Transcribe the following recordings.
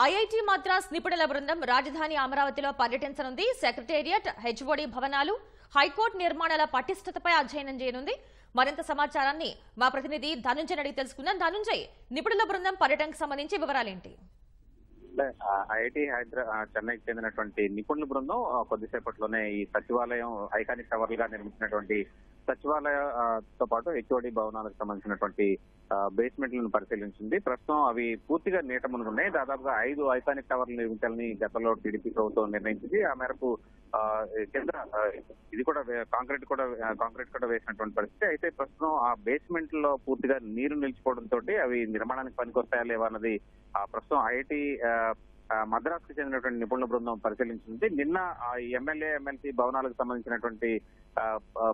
IIT Madras నిపుణుల బృందం రాజధాని అమరావతిలో పర్యటించనుంది. సెక్రటేరియట్, హెచ్ఓడి భవనాలు, హైకోర్టు నిర్మాణాల పటిష్టతపై అధ్యయనం చేయనుంది. మరింత సమాచారాన్ని మా ప్రతినిధి ధనుంజయ్ అడిగి తెలుసుకుందాం. ధనుంజయ్, నిపుణుల బృందం పర్యటనకు సంబంధించి వివరాలేంటి? ఐఐటి చెన్నైకి చెందినటువంటి నిపుణుల బృందం కొద్దిసేపట్లోనే ఈ సచివాలయం ఐకానిక్ టవర్లుగా నిర్మించినటువంటి సచివాలయంతో పాటు హెచ్ఓడి భవనాలకు సంబంధించినటువంటి బేస్మెంట్లను పరిశీలించింది. ప్రస్తుతం అవి పూర్తిగా నీట మునుగున్నాయి. దాదాపుగా 5 ఐకానిక్ టవర్లు నిర్మించాలని గతంలో టీడీపీ ప్రభుత్వం నిర్ణయించింది. ఆ మేరకు కింద ఇది కూడా కాంక్రీట్ కూడా వేసినటువంటి పరిస్థితి. అయితే ప్రస్తుతం ఆ బేస్మెంట్ లో పూర్తిగా నీరు నిలిచిపోవడంతో అవి నిర్మాణానికి పనికొస్తాయా లేవా అన్నది ప్రస్తుతం ఐఐటి మద్రాస్ కు చెందినటువంటి నిపుణుల బృందం పరిశీలించింది. నిన్న ఎమ్మెల్యే, ఎమ్మెల్సీ భవనాలకు సంబంధించినటువంటి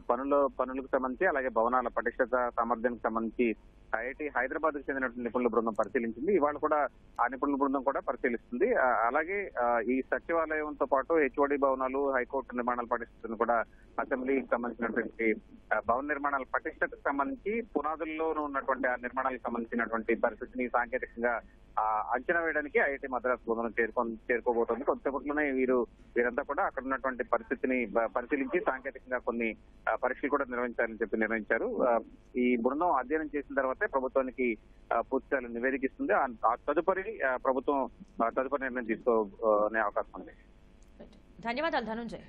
పనులకు సంబంధించి, అలాగే భవనాల పటిష్టత సామర్థ్యానికి సంబంధించి ఐఐటి హైదరాబాద్ కు చెందినటువంటి నిపుణుల బృందం పరిశీలించింది. ఇవాళ కూడా ఆ నిపుణుల బృందం కూడా పరిశీలిస్తుంది. అలాగే ఈ సచివాలయంతో పాటు హెచ్ఓడి భవనాలు, హైకోర్టు నిర్మాణాల పటిష్టతను కూడా అసెంబ్లీకి సంబంధించినటువంటి భవన నిర్మాణాల పటిష్టతకు సంబంధించి పునాదుల్లో ఉన్నటువంటి ఆ నిర్మాణాలకు సంబంధించినటువంటి పరిస్థితిని సాంకేతికంగా అంచనా వేయడానికి ఐఐటి మద్రాస్ బృందం చేరుకోబోతోంది. కొంతసేపట్లోనే వీరంతా కూడా అక్కడ ఉన్నటువంటి పరిస్థితిని పరిశీలించి సాంకేతికంగా కొన్ని పరీక్షలు కూడా నిర్వహించాలని చెప్పి నిర్ణయించారు. ఈ బృందం అధ్యయనం చేసిన తర్వాతే ప్రభుత్వానికి పూర్తిస్థాయిలో నివేదిక ఇస్తుంది. ఆ తదుపరి ప్రభుత్వం తదుపరి నిర్ణయం తీసుకోనే అవకాశం ఉంది. ధన్యవాదాలు ధనుంజయ్.